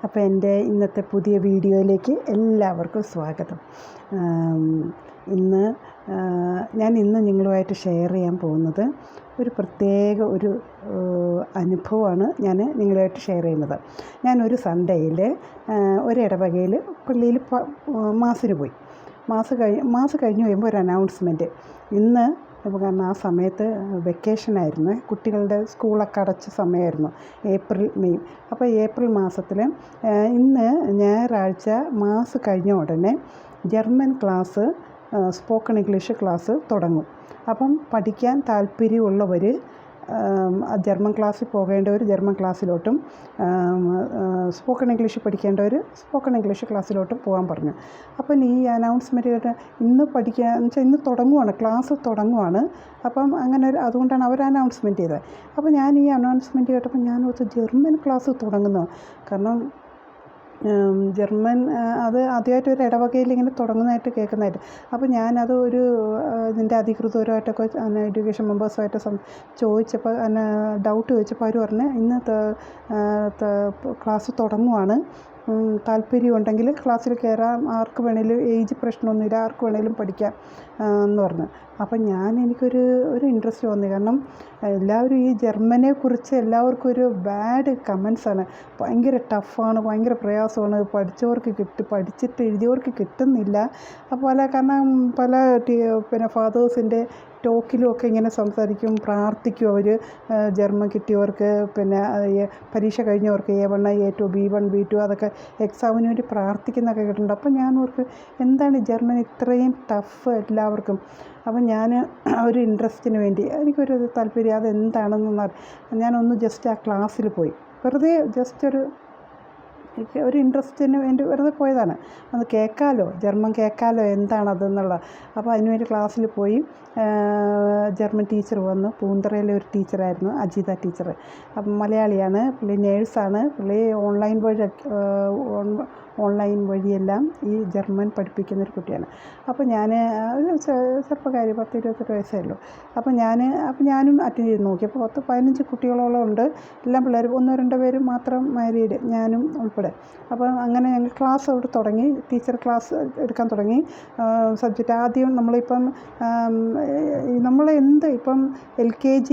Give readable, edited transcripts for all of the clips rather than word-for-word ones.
അപ്പോൾ എൻ്റെ ഇന്നത്തെ പുതിയ വീഡിയോയിലേക്ക് എല്ലാവർക്കും സ്വാഗതം. ഇന്ന് നിങ്ങളുമായിട്ട് ഷെയർ ചെയ്യാൻ പോകുന്നത് ഒരു പ്രത്യേക അനുഭവമാണ് ഞാൻ നിങ്ങളുമായിട്ട് ഷെയർ ചെയ്യുന്നത്. ഞാനൊരു സൺഡേയിൽ ഒരിടവകയിൽ പള്ളിയിൽ മാസിന് പോയി. മാസ് കഴിഞ്ഞ് കഴിയുമ്പോൾ ഒരു അനൗൺസ്മെൻറ്റ്. ഇന്ന് കാരണം ആ സമയത്ത് വെക്കേഷനായിരുന്നു, കുട്ടികളുടെ സ്കൂളൊക്കെ അടച്ച സമയമായിരുന്നു, ഏപ്രിൽ മെയ്. അപ്പോൾ ഏപ്രിൽ മാസത്തിൽ ഇന്ന് ഞായറാഴ്ച മാസ് കഴിഞ്ഞ ഉടനെ German class, spoken English class തുടങ്ങും. അപ്പം പഠിക്കാൻ താല്പര്യമുള്ളവർ ജർമ്മൻ ക്ലാസ്സിൽ പോകേണ്ടവർ ജർമ്മൻ ക്ലാസ്സിലോട്ടും സ്പോക്കൺ ഇംഗ്ലീഷ് പഠിക്കേണ്ടവർ സ്പോക്കൺ ഇംഗ്ലീഷ് ക്ലാസ്സിലോട്ടും പോകാൻ പറഞ്ഞു. അപ്പം ഈ അനൗൺസ്മെൻറ്റ് കേട്ട് ഇന്ന് ഇന്ന് തുടങ്ങുവാണ്, ക്ലാസ് തുടങ്ങുവാണ്. അപ്പം അതുകൊണ്ടാണ് അവർ അനൗൺസ്മെൻറ്റ് ചെയ്തത്. അപ്പോൾ ഞാൻ ഈ അനൗൺസ്മെൻറ്റ് കേട്ടപ്പോൾ ഞാൻ ഓർത്തു ജർമ്മൻ ക്ലാസ് തുടങ്ങുന്നു. കാരണം ജർമ്മൻ അത് ആദ്യമായിട്ട് ഒരു ഇടവകയിൽ ഇങ്ങനെ തുടങ്ങുന്നതായിട്ട് കേൾക്കുന്നതായിട്ട്. അപ്പോൾ ഞാനത് ഇതിൻ്റെ അധികൃതരുമായിട്ടൊക്കെ എഡ്യൂക്കേഷൻ മെമ്പേഴ്സുമായിട്ട് ചോദിച്ചപ്പോൾ ഡൗട്ട് ചോദിച്ചപ്പോൾ അവർ പറഞ്ഞു ഇന്ന് ക്ലാസ് തുടങ്ങുവാണ്, താല്പര്യമുണ്ടെങ്കിൽ ക്ലാസ്സിൽ കയറാം, ആർക്ക് വേണേലും, ഏജ് പ്രശ്നമൊന്നുമില്ല, ആർക്ക് വേണേലും പഠിക്കാം എന്ന് പറഞ്ഞു. അപ്പം എനിക്കൊരു ഇൻട്രസ്റ്റ് തോന്നി. കാരണം എല്ലാവരും ഈ ജർമ്മനെ കുറിച്ച് എല്ലാവർക്കും ഒരു ബാഡ് കമൻസാണ്. ഭയങ്കര ടഫാണ്, ഭയങ്കര പ്രയാസമാണ്, പഠിച്ചിട്ട് എഴുതിയവർക്ക് കിട്ടുന്നില്ല. കാരണം പല ഫാദേഴ്സിൻ്റെ ടോക്കിലും ഒക്കെ ഇങ്ങനെ സംസാരിക്കും, പ്രാർത്ഥിക്കും അവർ ജർമ്മൻ കിട്ടിയവർക്ക്, പരീക്ഷ കഴിഞ്ഞവർക്ക് A1, A2, B1, B2 അതൊക്കെ എക്സാമിന് വേണ്ടി പ്രാർത്ഥിക്കുന്നൊക്കെ കേട്ടിട്ടുണ്ട്. അപ്പം ഞാൻ ഓർക്ക് എന്താണ് ജർമ്മൻ ഇത്രയും ടഫ് എല്ലാവർക്കും. അപ്പം ഞാൻ ഒരു ഇൻട്രസ്റ്റിന് വേണ്ടി എനിക്കൊരു താല്പര്യം അതെന്താണെന്ന് ഞാനൊന്ന് ജസ്റ്റ് ആ ക്ലാസ്സിൽ പോയി, വെറുതെ ജസ്റ്റ് ഒരു ഇൻട്രസ്റ്റിന് വേണ്ടി വെറുതെ പോയതാണ്. അത് ജർമ്മൻ കേൾക്കാമല്ലോ എന്താണതെന്നുള്ള. അപ്പോൾ അതിനുവേണ്ടി ക്ലാസ്സിൽ പോയി. ജർമ്മൻ ടീച്ചർ വന്നു, പൂന്തറയിലെ ഒരു ടീച്ചറായിരുന്നു, അജിത ടീച്ചർ. അപ്പം മലയാളിയാണ്, പുള്ളി നേഴ്സാണ്. പുള്ളി ഓൺലൈൻ വഴിയെല്ലാം ഈ ജർമ്മൻ പഠിപ്പിക്കുന്നൊരു കുട്ടിയാണ്. അപ്പോൾ ഞാൻ ചെറുപ്പക്കാരി, 10-28 വയസ്സേ ഉള്ളൂ. അപ്പോൾ ഞാനും അറ്റൻഡ് ചെയ്ത് നോക്കി. അപ്പോൾ 10-15 കുട്ടികളോളം ഉണ്ട്. എല്ലാം പിള്ളേർ, 1-2 പേര് മാത്രം മാരീഡ്, ഞാനും ഉൾപ്പെടെ. അപ്പോൾ അങ്ങനെ ഞങ്ങൾ ക്ലാസ് അവിടെ തുടങ്ങി, ടീച്ചർ ക്ലാസ് എടുക്കാൻ തുടങ്ങി. സബ്ജക്റ്റ് ആദ്യം ഇപ്പം LKG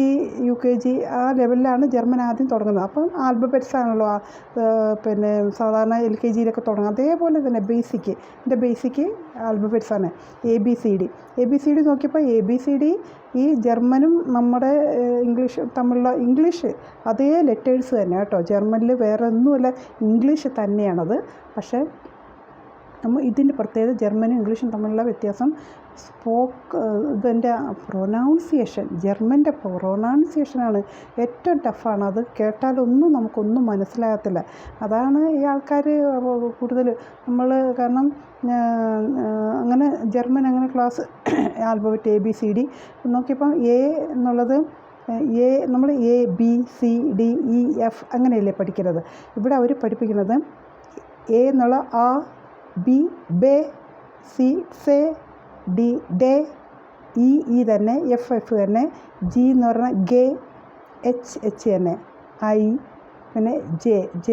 UKG ആ ലെവലിലാണ് ജർമ്മൻ ആദ്യം തുടങ്ങുന്നത്. അപ്പം ആൽഫബറ്റ്സ് ആണല്ലോ സാധാരണ LKGയിലൊക്കെ തുടങ്ങും. അതേപോലെ തന്നെ ബേസിക് ആൽഫബറ്റ്സ് ആണ് ABCD നോക്കിയപ്പോൾ ABCD ഈ ജർമ്മനും നമ്മുടെ ഇംഗ്ലീഷ് അതേ ലെറ്റേഴ്സ് തന്നെ കേട്ടോ. ജർമ്മനിൽ വേറെ ഒന്നുമല്ല, ഇംഗ്ലീഷ് തന്നെയാണത്. പക്ഷേ ഇതിൻ്റെ പ്രത്യേകത ജർമ്മനും ഇംഗ്ലീഷും തമ്മിലുള്ള വ്യത്യാസം ഇതിൻ്റെ പ്രൊനൗൺസിയേഷൻ. ജർമ്മൻ്റെ പ്രൊനൗൺസിയേഷനാണ് ഏറ്റവും ടഫാണ്. അത് കേട്ടാലൊന്നും നമുക്കൊന്നും മനസ്സിലാകത്തില്ല. അതാണ് ഈ ആൾക്കാർ കൂടുതൽ കാരണം ജർമ്മൻ ക്ലാസ് ആൽഫബറ്റ് ABCD നോക്കിയപ്പം എന്നുള്ളത് നമ്മൾ ABCDEF അങ്ങനെയല്ലേ പഠിക്കുന്നത്. ഇവിടെ അവർ പഠിപ്പിക്കുന്നത് A എന്നുള്ള A, B, B, C, C, D, D, E തന്നെ, F തന്നെ, G എന്ന് പറഞ്ഞാൽ G, H തന്നെ, I, J.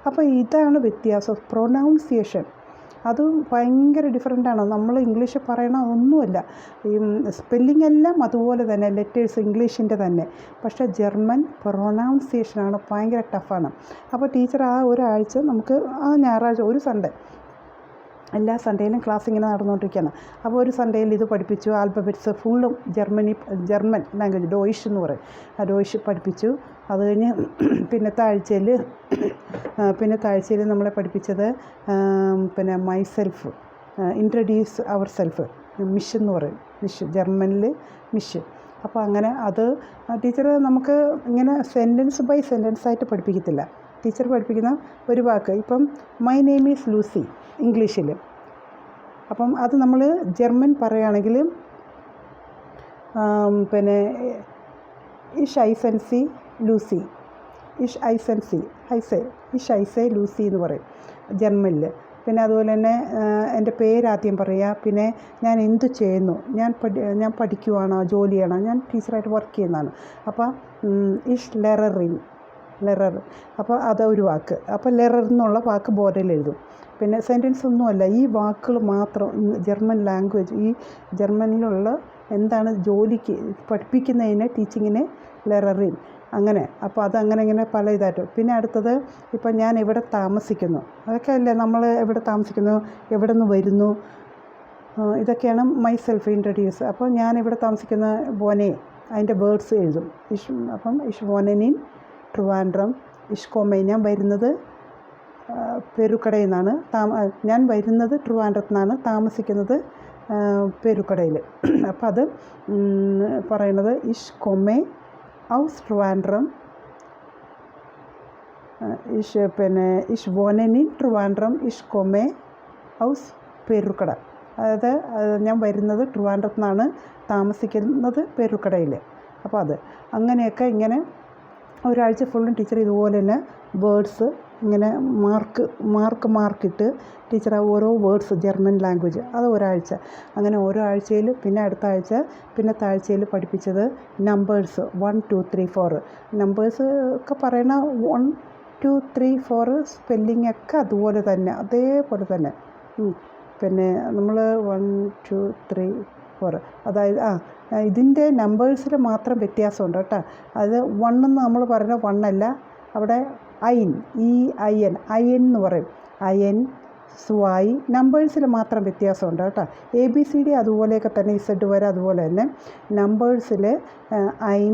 അപ്പോൾ ഇതാണ് വ്യത്യാസം, പ്രൊനൗൺസിയേഷൻ. അതും ഭയങ്കര ഡിഫറെൻ്റാണ്. നമ്മൾ ഇംഗ്ലീഷ് പറയണ ഒന്നുമല്ല, ഈ സ്പെല്ലിംഗ് എല്ലാം അതുപോലെ തന്നെ, ലെറ്റേഴ്സ് ഇംഗ്ലീഷിൻ്റെ തന്നെ. പക്ഷേ ജർമ്മൻ പ്രൊനൗൺസിയേഷനാണ് ഭയങ്കര ടഫാണ്. അപ്പോൾ ടീച്ചർ ആ ഒരാഴ്ച നമുക്ക് ഞായറാഴ്ച ഒരു സൺഡേ, എല്ലാ സൺഡേയിലും ക്ലാസ് ഇങ്ങനെ നടന്നുകൊണ്ടിരിക്കുകയാണ്. അപ്പോൾ ഒരു സൺഡേയിൽ ഇത് പഠിപ്പിച്ചു, ആൽഫബറ്റ്സ് ഫുള്ളും ജർമ്മൻ ലാംഗ്വേജ് ഡോയിഷ് എന്ന് പറയും, ആ ഡോയിഷ് പഠിപ്പിച്ചു. അത് കഴിഞ്ഞ് പിന്നത്തെ ആഴ്ചയിൽ നമ്മളെ പഠിപ്പിച്ചത് മൈസെൽഫ്, ഇൻട്രൊഡ്യൂസ് അവർ സെൽഫ്, മിഷ് എന്ന് പറയും, ജർമ്മനിൽ മിഷ്. അപ്പോൾ അങ്ങനെ അത് ടീച്ചർ നമുക്ക് ഇങ്ങനെ സെൻറ്റൻസ് ബൈ സെൻറ്റൻസ് ആയിട്ട് പഠിപ്പിക്കത്തില്ല. ടീച്ചർ പഠിപ്പിക്കുന്ന ഒരു വാക്ക്, ഇപ്പം മൈ നെയിം ഈസ് ലൂസി ഇംഗ്ലീഷിൽ. അപ്പം അത് നമ്മൾ ജർമ്മൻ പറയുകയാണെങ്കിൽ ഇഷ് ഐസൻസി ലൂസി, ഇഷ് ഐസെ ലൂസി എന്ന് പറയും ജർമ്മനിൽ. അതുപോലെ തന്നെ എൻ്റെ പേരാദ്യം പറയുക, പിന്നെ ഞാൻ എന്ത് ചെയ്യുന്നു, ഞാൻ പഠിക്കുവാണോ, ജോലിയാണോ, ഞാൻ ടീച്ചറായിട്ട് വർക്ക് ചെയ്യുന്നതാണ്. അപ്പോൾ ഇഷ് ലെററിൻ ലെറർ. അപ്പോൾ അതൊരു വാക്ക്. അപ്പോൾ ലെറർ എന്നുള്ള വാക്ക് ബോർഡിൽ എഴുതും. പിന്നെ സെൻറ്റൻസ് ഒന്നുമല്ല, ഈ വാക്കുകൾ മാത്രം. ജർമ്മൻ ലാംഗ്വേജ്, ഈ ജർമ്മനിലുള്ള എന്താണ് ജോലിക്ക് പഠിപ്പിക്കുന്നതിന് ടീച്ചിങ്ങിന് ലെററിൻ അങ്ങനെ. അപ്പോൾ അതങ്ങനെ ഇങ്ങനെ പല ഇതായിട്ട്. പിന്നെ അടുത്തത് ഇപ്പം ഞാൻ എവിടെ താമസിക്കുന്നു, അതൊക്കെ അല്ലേ നമ്മൾ എവിടെ താമസിക്കുന്നു, എവിടെ നിന്ന് വരുന്നു, ഇതൊക്കെയാണ് മൈ സെൽഫ് ഇൻട്രൊഡ്യൂസ്. അപ്പോൾ ഞാൻ ഇവിടെ താമസിക്കുന്ന ബോനെ, അതിൻ്റെ വേർഡ്സ് എഴുതും. അപ്പം ഇഷ് വോനനിൻ ട്രിവാൻഡ്രം. ഇഷ്കോമെ, ഞാൻ വരുന്നത് പെരുക്കടയിൽ നിന്നാണ്. ഞാൻ വരുന്നത് ട്രിവാൻഡ്രത്ത് നിന്നാണ്, താമസിക്കുന്നത് പെരുക്കടയിൽ. അപ്പം അത് പറയുന്നത് ഇഷ്കോമെ ഔസ് ട്രിവാൻഡ്രം. ഇഷ് വോനനിൻ ട്രിവാൻഡ്രം ഇഷ്കോമെ ഔസ് പെരുക്കട. അതായത് ഞാൻ വരുന്നത് ട്രിവാൻഡ്രത്ത് നിന്നാണ്, താമസിക്കുന്നത് പെരുക്കടയിൽ. അപ്പോൾ അത് അങ്ങനെയൊക്കെ ഇങ്ങനെ ഒരാഴ്ച ഫുള്ളും ടീച്ചർ ഇതുപോലെ തന്നെ വേർഡ്സ് ഇങ്ങനെ മാർക്കിട്ട് ടീച്ചർ ഓരോ വേർഡ്സ് ജർമ്മൻ ലാംഗ്വേജ് അത് ഒരാഴ്ച അങ്ങനെ ഓരോ ആഴ്ചയിൽ. പിന്നെ അടുത്ത ആഴ്ച പിന്നത്തെ ആഴ്ചയിൽ പഠിപ്പിച്ചത് നമ്പേഴ്സ് 1 2 3 4. നമ്പേഴ്സ് ഒക്കെ പറയണ 1 2 3 4 സ്പെല്ലിംഗ് ഒക്കെ അതുപോലെ തന്നെ, അതേപോലെ തന്നെ. പിന്നെ നമ്മൾ 1 2 3 4 അതായത് ഇതിൻ്റെ നമ്പേഴ്സിൽ മാത്രം വ്യത്യാസമുണ്ട് കേട്ടോ. അത് 1 എന്ന് നമ്മൾ പറയുന്ന 1 അല്ല, അവിടെ ഐൻ, EIN എന്ന് പറയും. IN സ്വായി നമ്പേഴ്സിൽ മാത്രം വ്യത്യാസമുണ്ട് കേട്ടോ. ABCD അതുപോലെയൊക്കെ തന്നെ, Z വരെ അതുപോലെ തന്നെ. നമ്പേഴ്സിൽ ഐൻ,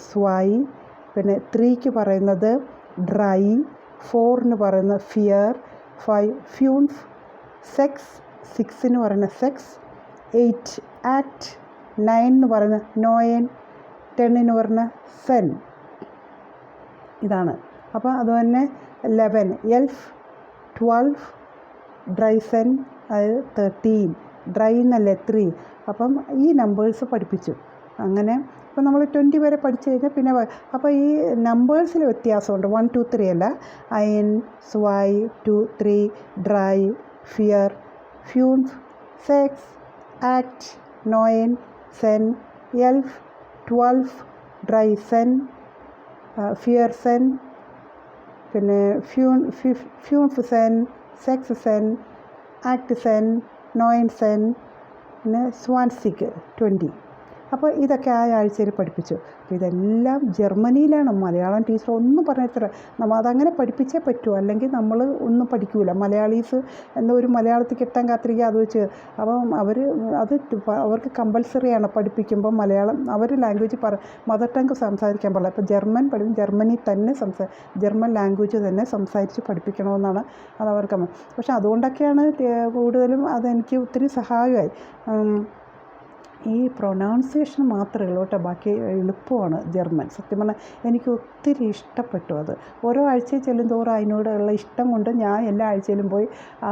സ്വായി, പിന്നെ 3ക്ക് പറയുന്നത് ഡ്രൈ, 4ന് പറയുന്നത് ഫിയർ, 5 ഫ്യൂൺഫ്, 6ന് പറയുന്നത് സെക്സ്, 8 ആക്ട്, 9 പറയുന്നത് നോയൻ, 10ന് പറയുന്നത് സെൻ. ഇതാണ്. അപ്പോൾ അതുതന്നെ 11 എൽഫ്, 12 ഡ്രൈസൻ, അത് 13 ഡ്രൈ എന്നല്ലേ 3. അപ്പം ഈ നമ്പേഴ്സ് പഠിപ്പിച്ചു. അങ്ങനെ ഇപ്പോൾ നമ്മൾ 20 വരെ പഠിച്ചു കഴിഞ്ഞാൽ പിന്നെ അപ്പോൾ ഈ നമ്പേഴ്സിൽ വ്യത്യാസമുണ്ട്. 1 2 3 അല്ല. ഐൻ, സ്വായ്, 2 3 ഡ്രൈ, ഫിയർ, ഫ്യൂൺഫ്, സെക്സ്, ആക്ട്, നോയൻ, സെൻ, എൽഫ്, 12 ഡ്രൈസൻ, ഫിയർ സെൻ, പിന്നെ ഫ്യൂൺഫ് സെൻ, സെക്സ് സെൻ, ആക്ട് സെൻ, നോയൻ സെൻ, പിന്നെ സ്വാൻസിക്ക് 20. അപ്പോൾ ഇതൊക്കെ ആ ആഴ്ചയിൽ പഠിപ്പിച്ചു. അപ്പോൾ ഇതെല്ലാം ജർമ്മനിയിലാണ്. മലയാളം ടീച്ചർ ഒന്നും പറഞ്ഞിട്ടില്ല. നമ്മൾ അതങ്ങനെ പഠിപ്പിച്ചേ പറ്റൂ, അല്ലെങ്കിൽ നമ്മൾ ഒന്നും പഠിക്കൂല. മലയാളീസ് എന്തോ ഒരു മലയാളത്തിൽ കിട്ടാൻ കാത്തിരിക്കുക അത് വെച്ച്. അപ്പം അവർക്ക് കമ്പൽസറിയാണ് പഠിപ്പിക്കുമ്പോൾ മലയാളം അവർ ലാംഗ്വേജ് മദർ ടങ്ക് സംസാരിക്കാൻ പാടില്ല. അപ്പോൾ ജർമ്മനി തന്നെ ജർമ്മൻ ലാംഗ്വേജ് തന്നെ സംസാരിച്ച് പഠിപ്പിക്കണമെന്നാണ് അതവർക്ക്. പക്ഷെ അതുകൊണ്ടൊക്കെയാണ് കൂടുതലും അതെനിക്ക് ഒത്തിരി സഹായമായി. ഈ പ്രൊനൗൺസിയേഷൻ മാത്രമേ ഉള്ളൂ കേട്ടോ, ബാക്കി എളുപ്പമാണ് ജർമ്മൻ. സത്യം പറഞ്ഞാൽ എനിക്ക് ഒത്തിരി ഇഷ്ടപ്പെട്ടു അത്. ഓരോ ആഴ്ചയിൽ ചെല്ലുന്തോറും അതിനോടുള്ള ഇഷ്ടം കൊണ്ട് ഞാൻ എല്ലാ ആഴ്ചയിലും പോയി ആ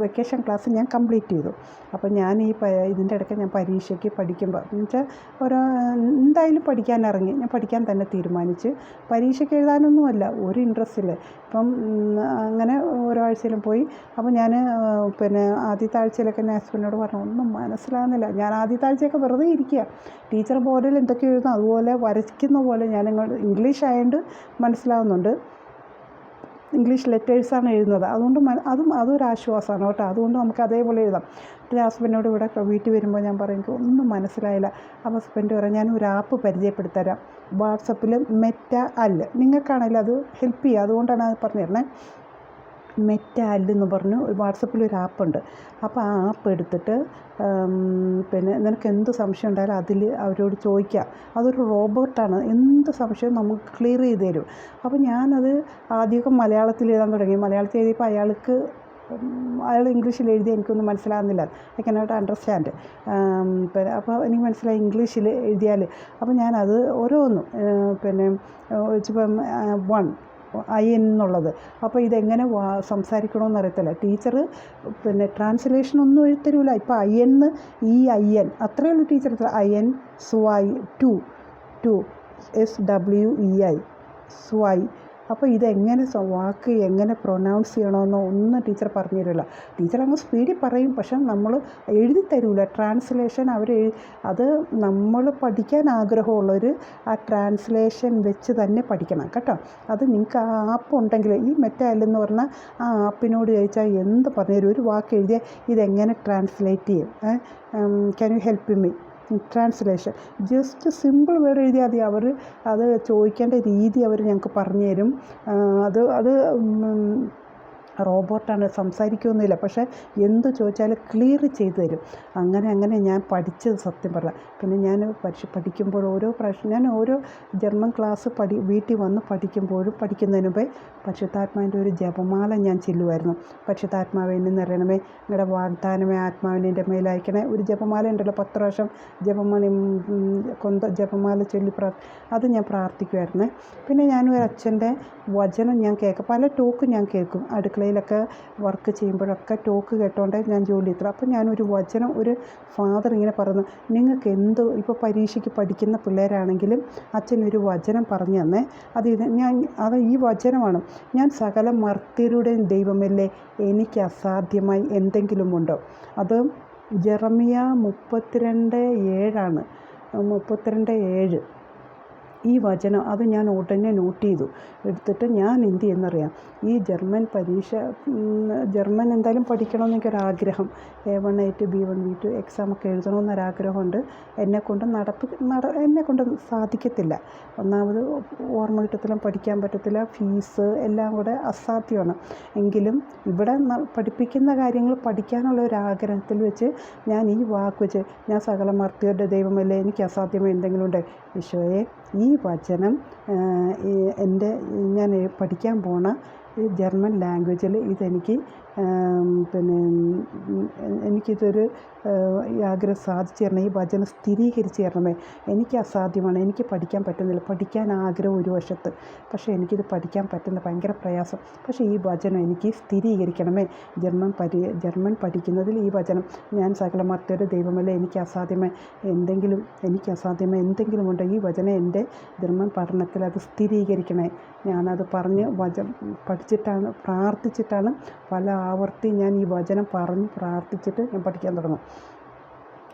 വെക്കേഷൻ ക്ലാസ് ഞാൻ കംപ്ലീറ്റ് ചെയ്തു. അപ്പോൾ ഞാൻ ഇതിൻ്റെ ഇടയ്ക്ക് ഞാൻ പരീക്ഷയ്ക്ക് പഠിക്കുമ്പോൾ എന്നുവെച്ചാൽ എന്തായാലും പഠിക്കാനിറങ്ങി. ഞാൻ പഠിക്കാൻ തന്നെ തീരുമാനിച്ച്. പരീക്ഷയ്ക്ക് എഴുതാനൊന്നുമല്ല, ഒരു ഇൻട്രസ്റ്റില്ല. ഇപ്പം അങ്ങനെ ഓരോ ആഴ്ചയിലും പോയി. അപ്പോൾ ഞാൻ പിന്നെ ആദ്യത്തെ ആഴ്ചയിലൊക്കെ ഞാൻ ഹസ്ബൻഡിനോട് പറഞ്ഞു, ഒന്നും മനസ്സിലാകുന്നില്ല. ഞാൻ ആദ്യത്തെ ആഴ്ചയൊക്കെ വെറുതെ ഇരിക്കുക. ടീച്ചർ ബോർഡിൽ എന്തൊക്കെ എഴുതും അതുപോലെ വരയ്ക്കുന്ന പോലെ ഞാൻ ഇംഗ്ലീഷ് ആയതുകൊണ്ട് മനസ്സിലാവുന്നുണ്ട്. ഇംഗ്ലീഷ് ലെറ്റേഴ്സാണ് എഴുതുന്നത്. അതുകൊണ്ട് അതൊരാശ്വാസമാണ് കേട്ടോ. അതുകൊണ്ട് നമുക്ക് അതേപോലെ എഴുതാം. പിന്നെ ഹസ്ബൻഡിനോട് ഇവിടെ വീട്ടിൽ വരുമ്പോൾ ഞാൻ പറയും എനിക്ക് ഒന്നും മനസ്സിലായില്ല. അപ്പോൾ ഹസ്ബൻഡ് പറയും ഞാൻ ഒരു ആപ്പ് പരിചയപ്പെടുത്തരാം, വാട്സപ്പിൽ മെറ്റ അല്ല്, നിങ്ങൾക്കാണെങ്കിൽ അത് ഹെൽപ്പ് ചെയ്യുക. അതുകൊണ്ടാണ് അത് പറഞ്ഞു തരണേ. മെറ്റ അല്ലെന്ന് പറഞ്ഞു വാട്സപ്പിൽ ഒരു ആപ്പുണ്ട്. അപ്പോൾ ആ ആപ്പ് എടുത്തിട്ട് പിന്നെ നിനക്ക് എന്ത് സംശയം ഉണ്ടായാലും അതിൽ അവരോട് ചോദിക്കാം. അതൊരു റോബോട്ടാണ്, എന്ത് സംശയവും നമുക്ക് ക്ലിയർ ചെയ്ത് തരും. അപ്പോൾ ഞാനത് ആദ്യമൊക്കെ മലയാളത്തിൽ എഴുതാൻ തുടങ്ങി. മലയാളത്തിൽ എഴുതിയപ്പോൾ അയാൾ ഇംഗ്ലീഷിൽ എഴുതി എനിക്കൊന്നും മനസ്സിലാകുന്നില്ല. I cannot understand. അപ്പോൾ എനിക്ക് മനസ്സിലായി ഇംഗ്ലീഷിൽ എഴുതിയാൽ. അപ്പോൾ ഞാനത് ഓരോന്നും പിന്നെ ഇപ്പം 1 IN എന്നുള്ളത്. അപ്പോൾ ഇതെങ്ങനെ സംസാരിക്കണമെന്ന് അറിയത്തില്ല. ടീച്ചർ പിന്നെ ട്രാൻസ്ലേഷൻ ഒന്നും എഴുതരില്ല. ഇപ്പോൾ IN EIN അത്രയേ ഉള്ളൂ ടീച്ചർ. IN സ്വായ് 2 SWEI സ്വായ് അപ്പോൾ ഇതെങ്ങനെ വാക്ക് എങ്ങനെ പ്രൊനൗൺസ് ചെയ്യണമെന്നോ ഒന്നും ടീച്ചർ പറഞ്ഞു തരില്ല. ടീച്ചർ അങ്ങ് സ്പീഡിൽ പറയും, പക്ഷെ നമ്മൾ എഴുതി തരൂല. ട്രാൻസ്ലേഷൻ അത് നമ്മൾ പഠിക്കാൻ ആഗ്രഹമുള്ളവർ ആ ട്രാൻസ്ലേഷൻ വെച്ച് തന്നെ പഠിക്കണം കേട്ടോ. അത് നിങ്ങൾക്ക് ആ ആപ്പ് ഉണ്ടെങ്കിൽ, ഈ മെറ്റാലെന്ന് പറഞ്ഞാൽ ആ ആപ്പിനോട് ചോദിച്ചാൽ എന്ത് പറഞ്ഞു തരും. ഒരു വാക്ക് എഴുതിയാൽ ഇതെങ്ങനെ ട്രാൻസ്ലേറ്റ് ചെയ്യും, can you help me translation, just simple word എഴുതിയാൽ മതി. അവർ അത് ചോദിക്കേണ്ട രീതി അവർ ഞങ്ങൾക്ക് പറഞ്ഞു തരും. അത് റോബോട്ടാണ്, സംസാരിക്കുകയൊന്നുമില്ല, പക്ഷേ എന്ത് ചോദിച്ചാലും ക്ലിയർ ചെയ്തു തരും. അങ്ങനെ ഞാൻ പഠിച്ചത് സത്യം പറയാം. പിന്നെ ഞാൻ പഠിക്കുമ്പോൾ ഓരോ പ്രാവശ്യം ഞാൻ ഓരോ ജർമ്മൻ ക്ലാസ് വീട്ടിൽ വന്ന് പഠിക്കുന്നതിന് മുമ്പേ പരിശുദ്ധാത്മാവിൻ്റെ ഒരു ജപമാല ഞാൻ ചെല്ലുമായിരുന്നു. പരിശുദ്ധാത്മാവെ എന്നെ നിറയണമേ, നിങ്ങളുടെ വാഗ്ദാനമേ ആത്മാവിനെ മേലയക്കണേ. ഒരു ജപമാല ഉണ്ടല്ലോ, 10 പ്രാവശ്യം ജപമാല ചൊല്ലി അത് ഞാൻ പ്രാർത്ഥിക്കുമായിരുന്നേ. പിന്നെ ഞാനൊരു അച്ഛൻ്റെ വചനം ഞാൻ കേൾക്കും, പല ടോക്ക് ഞാൻ കേൾക്കും. അടുക്കളയിലൊക്കെ വർക്ക് ചെയ്യുമ്പോഴൊക്കെ ടോക്ക് കേട്ടോണ്ടേ ഞാൻ ജോലി എത്തുക. അപ്പോൾ ഞാനൊരു വചനം, ഒരു ഫാദർ ഇങ്ങനെ പറയുന്നു, നിങ്ങൾക്ക് ഇപ്പോൾ പരീക്ഷയ്ക്ക് പഠിക്കുന്ന പിള്ളേരാണെങ്കിലും അച്ഛനൊരു വചനം പറഞ്ഞു തന്നേ. അത് ഈ വചനമാണ്, ഞാൻ സകല മർത്യരുടെയും ദൈവമല്ലേ, എനിക്ക് അസാധ്യമായി എന്തെങ്കിലുമുണ്ടോ. അത് ജെറമിയ 32:7 32:7 ഈ വചനം. അത് ഞാൻ ഉടനെ നോട്ട് ചെയ്തു. എടുത്തിട്ട് ഞാൻ എന്ത് ചെയ്യുന്നറിയാം, ഈ ജർമ്മൻ എന്തായാലും പഠിക്കണമെന്ന് എനിക്കൊരാഗ്രഹം. A1 A2 B1 B2 എക്സാമൊക്കെ എഴുതണമെന്നൊരാഗ്രഹമുണ്ട്. എന്നെക്കൊണ്ട് സാധിക്കത്തില്ല. ഒന്നാമത് ഓർമ്മ കിട്ടത്തില്ല, പഠിക്കാൻ പറ്റത്തില്ല, ഫീസ് എല്ലാം കൂടെ അസാധ്യമാണ്. എങ്കിലും ഇവിടെ പഠിപ്പിക്കുന്ന കാര്യങ്ങൾ പഠിക്കാനുള്ള ഒരു ആഗ്രഹത്തിൽ വെച്ച് ഞാൻ ഈ വാക്ക് വെച്ച്, ഞാൻ സകല മർത്യരുടെ ദൈവമല്ലേ, എനിക്ക് അസാധ്യമായി എന്തെങ്കിലും ഉണ്ട്. ഈശോയെ, ഈ വചനം ഞാൻ പഠിക്കാൻ പോണ ഈ ജർമ്മൻ ലാംഗ്വേജിൽ ഇതെനിക്ക് എനിക്കിതൊരു ഈ ആഗ്രഹം സാധിച്ചു തരണം, ഈ വചനം സ്ഥിരീകരിച്ച് തരണമേ. എനിക്ക് അസാധ്യമാണ്, എനിക്ക് പഠിക്കാൻ പറ്റുന്നില്ല. പഠിക്കാൻ ആഗ്രഹം ഒരു വശത്ത്, പക്ഷേ എനിക്കിത് പഠിക്കാൻ പറ്റുന്ന ഭയങ്കര പ്രയാസം. പക്ഷേ ഈ വചനം എനിക്ക് സ്ഥിരീകരിക്കണമേ. ജർമ്മൻ പഠിക്കുന്നതിൽ ഈ വചനം, ഞാൻ സകല മർത്യരുടെ ദൈവമല്ലേ, എനിക്ക് അസാധ്യമായി എന്തെങ്കിലും ഉണ്ട്. ഈ വചനം എൻ്റെ ജർമ്മൻ പഠനത്തിൽ അത് സ്ഥിരീകരിക്കണേ. ഞാനത് പറഞ്ഞ് പ്രാർത്ഥിച്ചിട്ടാണ് പല ആവർത്തി ഞാൻ ഈ വചനം പറഞ്ഞ് പ്രാർത്ഥിച്ചിട്ട് ഞാൻ പഠിക്കാൻ തുടങ്ങും.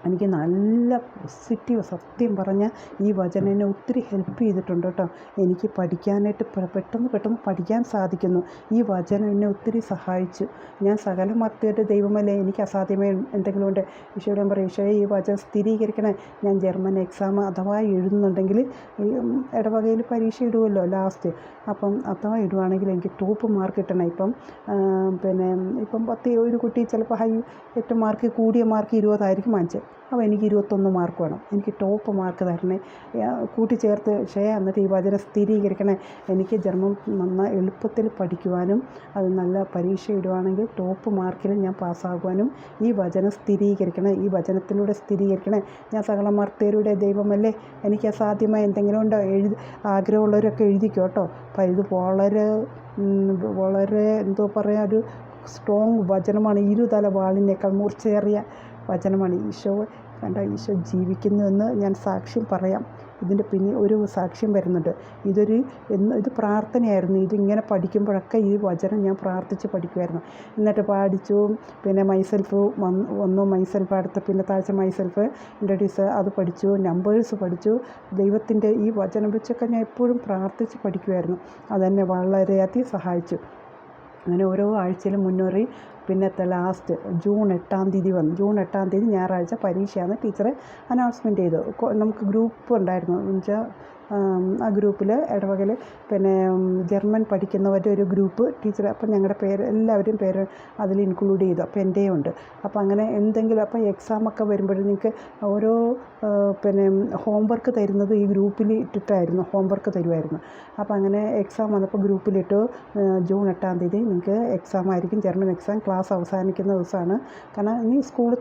എനിക്ക് നല്ല പോസിറ്റീവ്, സത്യം പറഞ്ഞാൽ ഈ വചനം എന്നെ ഒത്തിരി ഹെൽപ്പ് ചെയ്തിട്ടുണ്ട് കേട്ടോ. എനിക്ക് പഠിക്കാനായിട്ട് പെട്ടെന്ന് പഠിക്കാൻ സാധിക്കുന്നു. ഈ വചനം എന്നെ ഒത്തിരി സഹായിച്ചു. ഞാൻ സകല മർത്യരുടെ ദൈവമല്ലേ, എനിക്ക് അസാധ്യമായി എന്തെങ്കിലും ഉണ്ട്. ഈശോയോട് പറയും, ഈശോയെ ഈ വചനം സ്ഥിരീകരിക്കണേ. ഞാൻ ജർമ്മൻ എക്സാം അഥവാ എഴുതുന്നുണ്ടെങ്കിൽ, ഈ ഇടവകയിൽ പരീക്ഷ ഇടുമല്ലോ ലാസ്റ്റ്, അപ്പം അഥവാ ഇടുവാണെങ്കിൽ എനിക്ക് ടോപ്പ് മാർക്ക് കിട്ടണം. ഇപ്പം 10 ഒരു കുട്ടി ചിലപ്പോൾ 8 മാർക്ക് കൂടിയ മാർക്ക് 20 ആയിരിക്കും വാങ്ങിച്ചത്. അപ്പോൾ എനിക്ക് 21 മാർക്ക് വേണം. എനിക്ക് ടോപ്പ് മാർക്ക് തരണേ, കൂട്ടിച്ചേർത്ത് എന്നിട്ട് ഈ വചനം സ്ഥിരീകരിക്കണേ. എനിക്ക് ജർമ്മൻ നന്നായി എളുപ്പത്തിൽ പഠിക്കുവാനും അത് നല്ല പരീക്ഷ ഇടുവാണെങ്കിൽ ടോപ്പ് മാർക്കിൽ ഞാൻ പാസ്സാകുവാനും ഈ വചനം സ്ഥിരീകരിക്കണേ. ഈ വചനത്തിലൂടെ സ്ഥിരീകരിക്കണേ. ഞാൻ സകല മർത്യരുടെ ദൈവമല്ലേ, എനിക്ക് അസാധ്യമായി എന്തെങ്കിലും ഉണ്ടോ. ആഗ്രഹമുള്ളവരൊക്കെ എഴുതിക്കോ കേട്ടോ. അപ്പോൾ ഇത് വളരെ എന്തോ പറയുക, ഒരു സ്ട്രോങ് വചനമാണ്. ഇരുതല വാളിനേക്കാൾ മൂർച്ചയേറിയ വചനമാണ്. ഈശോ ജീവിക്കുന്നുവെന്ന് ഞാൻ സാക്ഷ്യം പറയാം. ഇതിൻ്റെ പിന്നെ ഒരു സാക്ഷ്യം വരുന്നുണ്ട്. ഇത് പ്രാർത്ഥനയായിരുന്നു. ഇതിങ്ങനെ പഠിക്കുമ്പോഴൊക്കെ ഈ വചനം ഞാൻ പ്രാർത്ഥിച്ച് പഠിക്കുമായിരുന്നു. എന്നിട്ട് പഠിച്ചു. പിന്നെ മൈസെൽഫ് മൈസെൽഫ് അടുത്ത പിന്നെ താഴ്ച മൈസെൽഫ് ഇൻട്രൊഡ്യൂസ് അത് പഠിച്ചു. നമ്പേഴ്സ് പഠിച്ചു. ദൈവത്തിൻ്റെ ഈ വചനം വെച്ചൊക്കെ ഞാൻ എപ്പോഴും പ്രാർത്ഥിച്ച് പഠിക്കുമായിരുന്നു. അതെന്നെ വളരെയധികം സഹായിച്ചു. അങ്ങനെ ഓരോ ആഴ്ചയിലും മുന്നേറി പിന്നത്തെ ലാസ്റ്റ് ജൂൺ 8 വന്നു. ജൂൺ 8 ഞായറാഴ്ച പരീക്ഷയാണ്. ടീച്ചറെ അനൗൺസ്മെൻറ്റ് ചെയ്തു. നമുക്ക് ഗ്രൂപ്പ് ഉണ്ടായിരുന്നു. എന്നുവെച്ചാൽ ആ ഗ്രൂപ്പിൽ ഇടവകയിൽ ജർമ്മൻ പഠിക്കുന്നവരുടെ ഒരു ഗ്രൂപ്പ് ടീച്ചർ, അപ്പം ഞങ്ങളുടെ എല്ലാവരുടെയും പേര് അതിൽ ഇൻക്ലൂഡ് ചെയ്തു. അപ്പോൾ എൻ്റെയും ഉണ്ട്. അപ്പോൾ അങ്ങനെ എന്തെങ്കിലും, അപ്പോൾ എക്സാമൊക്കെ വരുമ്പോഴും നിങ്ങൾക്ക് ഓരോ ഹോംവർക്ക് തരുന്നത് ഈ ഗ്രൂപ്പിൽ ഇട്ടിട്ടായിരുന്നു ഹോംവർക്ക് തരുമായിരുന്നു. അപ്പോൾ അങ്ങനെ എക്സാം വന്നപ്പോൾ ഗ്രൂപ്പിലിട്ടു, ജൂൺ 8 നിങ്ങൾക്ക് എക്സാം ആയിരിക്കും, ജർമ്മൻ എക്സാം. ക്ലാസ് അവസാനിക്കുന്ന ദിവസമാണ്, കാരണം ഇനി സ്കൂൾ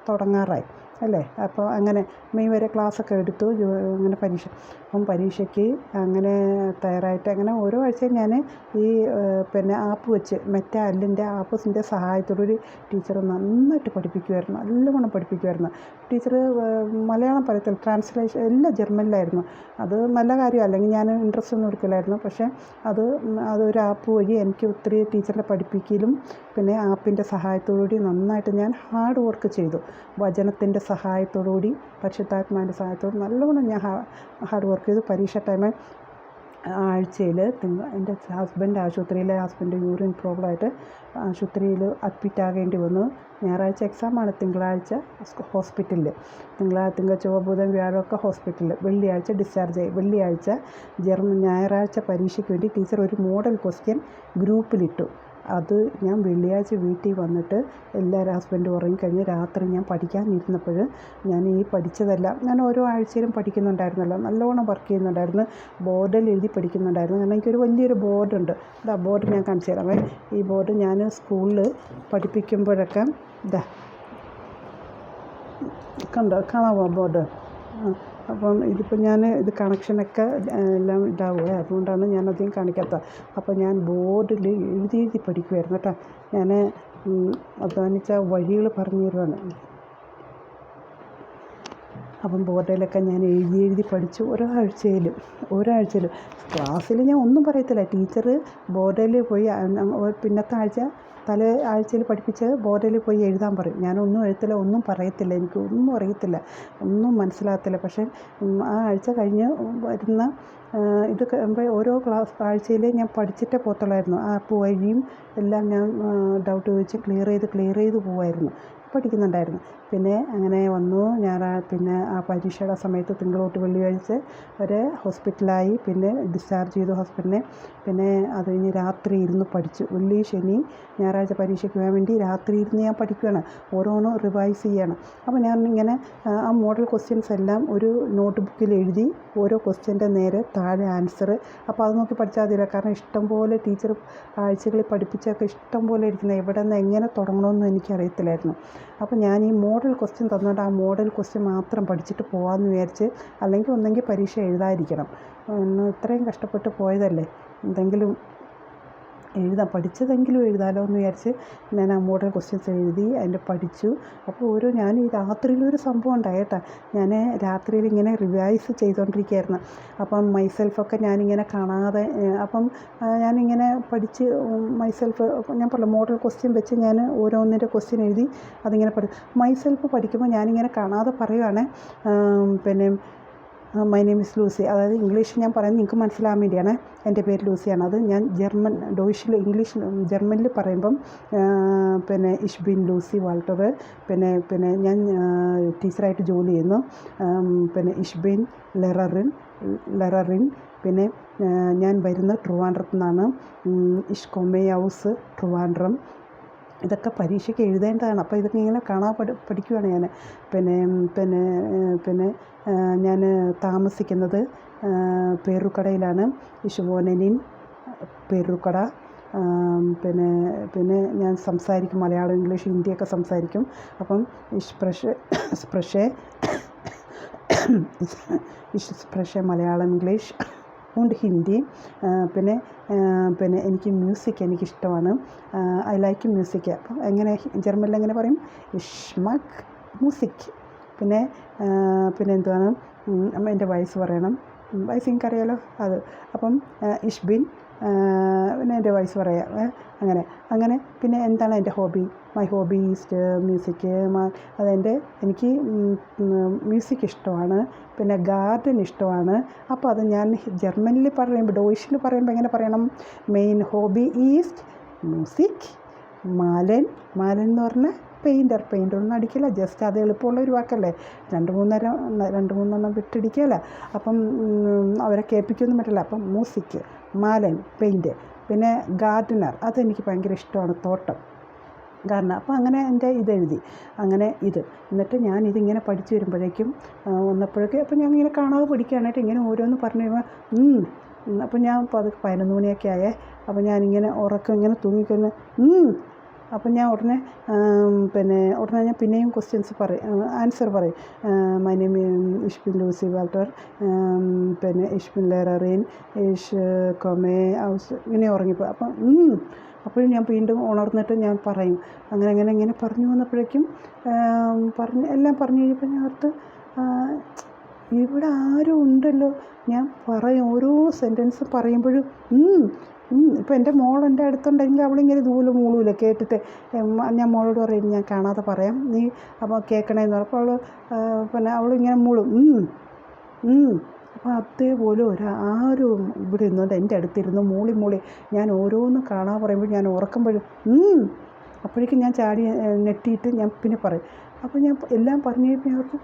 തുടങ്ങാറായി. അല്ലേ? അപ്പോൾ അങ്ങനെ മെയ് വരെ ക്ലാസ്സൊക്കെ എടുത്തു. അങ്ങനെ അപ്പം പരീക്ഷയ്ക്ക് അങ്ങനെ തയ്യാറായിട്ട് അങ്ങനെ ഓരോ ആഴ്ചയും ഞാൻ ഈ പിന്നെ ആപ്പ് വെച്ച് മെറ്റ ആപ്പിൻ്റെ സഹായത്തോടൊരു ടീച്ചർ നന്നായിട്ട് പഠിപ്പിക്കുമായിരുന്നു, നല്ലവണ്ണം പഠിപ്പിക്കുമായിരുന്നു. ടീച്ചർ മലയാളം പറയത്തില്ല, ട്രാൻസ്ലേഷൻ എല്ലാം ജർമ്മനിലായിരുന്നു. അത് നല്ല കാര്യമാണ്, അല്ലെങ്കിൽ ഞാൻ ഇൻട്രസ്റ്റ് ഒന്നും എടുക്കില്ലായിരുന്നു. പക്ഷേ അതൊരു ആപ്പ് വഴി എനിക്ക് ഒത്തിരി ടീച്ചറിനെ പഠിപ്പിക്കലും പിന്നെ ആപ്പിൻ്റെ സഹായത്തോടുകൂടി നന്നായിട്ട് ഞാൻ ഹാർഡ് വർക്ക് ചെയ്തു. വചനത്തിൻ്റെ സഹായത്തോടുകൂടി പരിശുദ്ധാത്മാവിൻ്റെ സഹായത്തോടെ നല്ലവണ്ണം ഞാൻ ഹാർഡ് വർക്ക് ചെയ്തു. പരീക്ഷ ടൈമിൽ ആഴ്ചയിൽ എൻ്റെ ഹസ്ബൻഡ് യൂറിൻ പ്രോബ്ലമായിട്ട് ആശുപത്രിയിൽ അഡ്മിറ്റ് ആകേണ്ടി വന്നു. ഞായറാഴ്ച എക്സാമാണ്, തിങ്കളാഴ്ച ഹോസ്പിറ്റലിൽ, തിങ്കൾ ചൊവ്വ ബുധൻ വ്യാഴമൊക്കെ ഹോസ്പിറ്റലിൽ, വെള്ളിയാഴ്ച ഡിസ്ചാർജ് ആയി. വെള്ളിയാഴ്ച ഞായറാഴ്ച പരീക്ഷയ്ക്ക് വേണ്ടി ടീച്ചർ ഒരു മോഡൽ ക്വസ്റ്റ്യൻ ഗ്രൂപ്പിലിട്ടു. അത് ഞാൻ വെള്ളിയാഴ്ച വീട്ടിൽ വന്നിട്ട് എല്ലാവരും ഹസ്ബൻഡ് ഉറങ്ങിക്കഴിഞ്ഞ് രാത്രി ഞാൻ പഠിക്കാനിരുന്നപ്പോൾ ഞാൻ ഈ പഠിച്ചതെല്ലാം ഞാൻ ഓരോ ആഴ്ചയിലും പഠിക്കുന്നുണ്ടായിരുന്നല്ലോ, നല്ലോണം വർക്ക് ചെയ്യുന്നുണ്ടായിരുന്നു, ബോർഡിൽ എഴുതി പഠിക്കുന്നുണ്ടായിരുന്നു. കാരണം എനിക്കൊരു വലിയൊരു ബോർഡുണ്ട്, ആ ബോർഡ് ഞാൻ കാണിച്ചു തരാമേ. ഈ ബോർഡ് ഞാൻ സ്കൂളിൽ പഠിപ്പിക്കുമ്പോഴൊക്കെ കാണാമോ ബോർഡ്? അപ്പം ഇതിപ്പോൾ ഞാൻ ഇത് എല്ലാം ഇതാവുക, അതുകൊണ്ടാണ് ഞാനധികം കാണിക്കാത്തത്. അപ്പോൾ ഞാൻ ബോർഡിൽ എഴുതി പഠിക്കുമായിരുന്നു കേട്ടോ. ഞാൻ അധ്വാനിച്ച വഴികൾ പറഞ്ഞു തരുവാണ്. അപ്പം ബോർഡിലൊക്കെ ഞാൻ എഴുതി പഠിച്ചു. ഒരാഴ്ചയിൽ ക്ലാസ്സിൽ ഞാൻ ഒന്നും പറയത്തില്ല. ടീച്ചർ ബോർഡിൽ പോയി പിന്നത്തെ ആഴ്ചയിൽ പഠിപ്പിച്ച് ബോർഡിൽ പോയി എഴുതാൻ പറയും. ഞാനൊന്നും എഴുത്തില്ല, ഒന്നും പറയത്തില്ല, എനിക്ക് ഒന്നും അറിയത്തില്ല, ഒന്നും മനസ്സിലാകത്തില്ല. പക്ഷേ ആ ആഴ്ച കഴിഞ്ഞ് വരുന്ന ഇത് ഓരോ ആഴ്ചയിൽ ഞാൻ പഠിച്ചിട്ടേ പോകത്തുള്ളായിരുന്നു. ആ ആപ്പ് വഴിയും എല്ലാം ഞാൻ ഡൗട്ട് ചോദിച്ച് ക്ലിയർ ചെയ്ത് പോവുമായിരുന്നു, പഠിക്കുന്നുണ്ടായിരുന്നു. പിന്നെ അങ്ങനെ വന്നു. പിന്നെ ആ പരീക്ഷയുടെ സമയത്ത് തിങ്കൾ തൊട്ട് വെള്ളിയാഴ്ച വരെ ഹോസ്പിറ്റലായി. പിന്നെ ഡിസ്ചാർജ് ചെയ്തു ഹോസ്പിറ്റലിനെ. പിന്നെ അത് കഴിഞ്ഞ് രാത്രി ഇരുന്ന് പഠിച്ചു. വെള്ളി ശനി ഞായറാഴ്ച പരീക്ഷയ്ക്ക് പോകാൻ വേണ്ടി രാത്രി ഇരുന്ന് ഞാൻ പഠിക്കുകയാണ്, ഓരോന്നും റിവൈസ് ചെയ്യാണ്. അപ്പോൾ ഞാൻ ഇങ്ങനെ ആ മോഡൽ ക്വസ്റ്റ്യൻസ് എല്ലാം ഒരു നോട്ട് ബുക്കിൽ എഴുതി, ഓരോ ക്വസ്റ്റ്യൻ്റെ നേരെ താഴെ ആൻസർ. അപ്പോൾ അത് നോക്കി പഠിച്ചാൽ മതിയില്ല, കാരണം ഇഷ്ടംപോലെ ടീച്ചർ ആഴ്ചകളിൽ പഠിപ്പിച്ചൊക്കെ ഇഷ്ടംപോലെ ഇരിക്കുന്നത്, എവിടെ നിന്ന് എങ്ങനെ തുടങ്ങണമെന്നും എനിക്കറിയത്തില്ലായിരുന്നു. അപ്പോൾ ഞാൻ ഈ മോഡൽ ക്വസ്റ്റ്യൻ തന്നുകൊണ്ട് ആ മോഡൽ ക്വസ്റ്റ്യൻ മാത്രം പഠിച്ചിട്ട് പോകാമെന്ന് വിചാരിച്ച്, അല്ലെങ്കിൽ ഒന്നെങ്കിൽ പരീക്ഷ എഴുതാതിരിക്കണം, ഇത്രയും കഷ്ടപ്പെട്ട് പോയതല്ലേ, എന്തെങ്കിലും പഠിച്ചതെങ്കിലും എഴുതാമല്ലോ എന്ന് വിചാരിച്ച് ഞാൻ ആ മോഡൽ ക്വസ്റ്റ്യൻസ് എഴുതി അതിൻ്റെ പഠിച്ചു. അപ്പോൾ ഞാൻ ഈ രാത്രിയിലൊരു സംഭവം ഉണ്ടായി കേട്ടോ. ഞാൻ രാത്രിയിൽ ഇങ്ങനെ റിവൈസ് ചെയ്തുകൊണ്ടിരിക്കുകയായിരുന്നു. അപ്പം മൈസെൽഫൊക്കെ ഞാനിങ്ങനെ കാണാതെ, അപ്പം ഞാനിങ്ങനെ പഠിച്ച് മൈസെൽഫ് ഞാൻ പറഞ്ഞ മോഡൽ ക്വസ്റ്റ്യൻ വെച്ച് ഞാൻ ഓരോന്നിൻ്റെ ക്വസ്റ്റ്യൻ എഴുതി അതിങ്ങനെ മൈസെൽഫ് പഠിക്കുമ്പോൾ ഞാനിങ്ങനെ കാണാതെ പറയുവാണ്, പിന്നെ മൈ നെയിം ഇസ് ലൂസി, അതായത് ഇംഗ്ലീഷ് ഞാൻ പറയുന്നത് നിങ്ങൾക്ക് മനസ്സിലാകാൻ വേണ്ടിയാണ്. എൻ്റെ പേര് ലൂസിയാണ്. അത് ഞാൻ ജർമ്മനിൽ പറയുമ്പം പിന്നെ ഇഷ് ബിൻ ലൂസി വാൾട്ടർ, പിന്നെ ഞാൻ ടീച്ചറായിട്ട് ജോലി ചെയ്യുന്നു. പിന്നെ ഇഷ് ബിൻ ലെററിൻ, പിന്നെ ഞാൻ വരുന്നത് ട്രിവാൻഡ്രത്തു നിന്നാണ്. ഇഷ് കൊമേ ഹൗസ് ട്രിവാൻഡ്രം. ഇതൊക്കെ പരീക്ഷയ്ക്ക് എഴുതേണ്ടതാണ്. അപ്പോൾ ഇതൊക്കെ ഇങ്ങനെ പഠിക്കുകയാണ് ഞാൻ. പിന്നെ ഞാൻ താമസിക്കുന്നത് പേരുക്കടയിലാണ്, ഇഷുവോനനിൻ പേരുക്കട. പിന്നെ ഞാൻ സംസാരിക്കും മലയാളം, ഇംഗ്ലീഷ്, ഹിന്ദിയൊക്കെ സംസാരിക്കും. അപ്പം ഇഷ്പ്രഷേ മലയാളം, ഇംഗ്ലീഷ് und ഹിന്ദി. പിന്നെ എനിക്ക് മ്യൂസിക് എനിക്കിഷ്ടമാണ്, ഐ ലൈക്ക് മ്യൂസിക്. അപ്പം ജർമ്മനിൽ എങ്ങനെ പറയും? ഇഷ്മക് മ്യൂസിക്. പിന്നെ എന്തുവാണ്, എൻ്റെ വയസ്സ് പറയണം, വയസ്സ് എനിക്കറിയാലോ അത്. അപ്പം ഇഷ് ബിൻ, പിന്നെ എൻ്റെ വയസ്സ് പറയാം, അങ്ങനെ. പിന്നെ എന്താണ് എൻ്റെ ഹോബി? മൈ ഹോബി ഈസ് മ്യൂസിക്. എനിക്ക് മ്യൂസിക് ഇഷ്ടമാണ്, പിന്നെ ഗാർഡൻ ഇഷ്ടമാണ്. അപ്പോൾ അത് ഞാൻ ജർമ്മനിൽ ഡോയിഷിൽ പറയുമ്പോൾ എങ്ങനെ പറയണം? മെയിൻ ഹോബി ഈസ് മ്യൂസിക്. മാലൻ എന്ന് പറഞ്ഞാൽ പെയിൻ്റൊന്നും അടിക്കില്ല, ജസ്റ്റ് അത് എളുപ്പമുള്ളൊരു വാക്കല്ലേ, രണ്ട് മൂന്നെണ്ണം വിട്ടടിക്കുകയല്ല. അപ്പം അവരെ കേൾപ്പിക്കൊന്നും പറ്റില്ല. അപ്പം മ്യൂസിക്, മാലൻ പെയിൻറ്റ്, പിന്നെ ഗാർഡനർ, അതെനിക്ക് ഭയങ്കര ഇഷ്ടമാണ്, തോട്ടം, ഗാർഡനർ. അപ്പോൾ അങ്ങനെ എൻ്റെ ഇതെഴുതി, എന്നിട്ട് ഞാൻ ഇതിങ്ങനെ പഠിച്ചു വരുമ്പോഴേക്കും അപ്പോൾ ഞാൻ ഇങ്ങനെ കാണാതെ പഠിക്കുകയാണെങ്കിൽ ഇങ്ങനെ ഓരോന്ന് പറഞ്ഞു കഴിയുമ്പോൾ അപ്പോൾ ഞാൻ 11 മണിയൊക്കെ ആയേ. അപ്പോൾ ഞാനിങ്ങനെ ഉറക്കം ഇങ്ങനെ തൂങ്ങിക്കഴിഞ്ഞ് അപ്പം ഞാൻ ഉടനെ ഞാൻ പിന്നെയും ക്വസ്റ്റ്യൻസ് പറയും, ആൻസർ പറയും. മൈ നെയിം ഇഷ് ബിൻ ലൂസി വാൾട്ടർ, ഇഷ് ബിൻ ലെഹററിൻ, ഇഷ് കൊമേ ഔസ്, ഇങ്ങനെ ഉറങ്ങിപ്പോയി. അപ്പം അപ്പോഴും ഞാൻ വീണ്ടും ഉണർന്നിട്ട് ഞാൻ പറയും. അങ്ങനെ പറഞ്ഞു വന്നപ്പോഴേക്കും എല്ലാം പറഞ്ഞു കഴിഞ്ഞപ്പോൾ ഞാൻ ഓർത്ത് ഇവിടെ ആരും ഉണ്ടല്ലോ. ഞാൻ പറയും, ഓരോ സെൻറ്റൻസ് പറയുമ്പോഴും ഇപ്പോൾ എൻ്റെ മോൾ എൻ്റെ അടുത്തുണ്ടെങ്കിൽ അവളിങ്ങനെ മൂളൂല കേട്ടിട്ട്. ഞാൻ മോളോട് പറയും, ഞാൻ കാണാതെ പറയാം, നീ അപ്പോൾ കേൾക്കണേന്ന് പറയും. അപ്പോൾ അവളിങ്ങനെ മൂളും. അപ്പോൾ അതേപോലെ ആരും ഇവിടെ ഇരുന്നുകൊണ്ട് എൻ്റെ അടുത്തിരുന്ന് മൂളി ഞാൻ ഓരോന്നും കാണാൻ പറയുമ്പോൾ ഞാൻ ഉറക്കുമ്പോഴും അപ്പോഴേക്കും ഞാൻ ചാടി നെട്ടിയിട്ട് ഞാൻ പിന്നെ പറയും. അപ്പോൾ ഞാൻ എല്ലാം പറഞ്ഞു കഴിഞ്ഞപ്പോൾ ഞാൻ ഓർക്കും,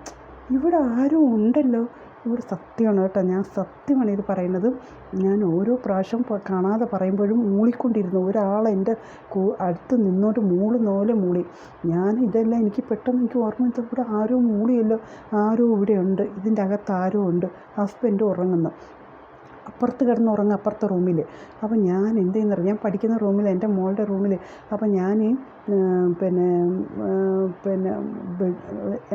ഇവിടെ ആരും ഉണ്ടല്ലോ. ഇവിടെ സത്യമാണ് കേട്ടോ, ഞാൻ സത്യമാണ് ഇത് പറയുന്നത്. ഞാൻ ഓരോ പ്രാവശ്യം കാണാതെ പറയുമ്പോഴും മൂളിക്കൊണ്ടിരുന്നു. ഒരാൾ എൻ്റെ അടുത്ത് നിന്നോട്ട് മൂളുന്ന പോലെ മൂളി. ഞാൻ ഇതെല്ലാം എനിക്ക് പെട്ടെന്ന് ഓർമ്മ വെച്ചാൽ ഇവിടെ ആരോ മൂളിയല്ലോ, ആരോ ഇവിടെ ഉണ്ട്, ഇതിൻ്റെ അകത്ത് ആരോ ഉണ്ട്. ഹസ്ബൻഡ് ഉറങ്ങുന്നു, അപ്പുറത്ത് കിടന്ന് ഉറങ്ങും, അപ്പുറത്തെ റൂമിൽ. അപ്പം ഞാൻ എന്ത് ചെയ്യുന്നറിയാം, ഞാൻ പഠിക്കുന്ന റൂമിൽ, എൻ്റെ മോളുടെ റൂമിൽ. അപ്പം ഞാൻ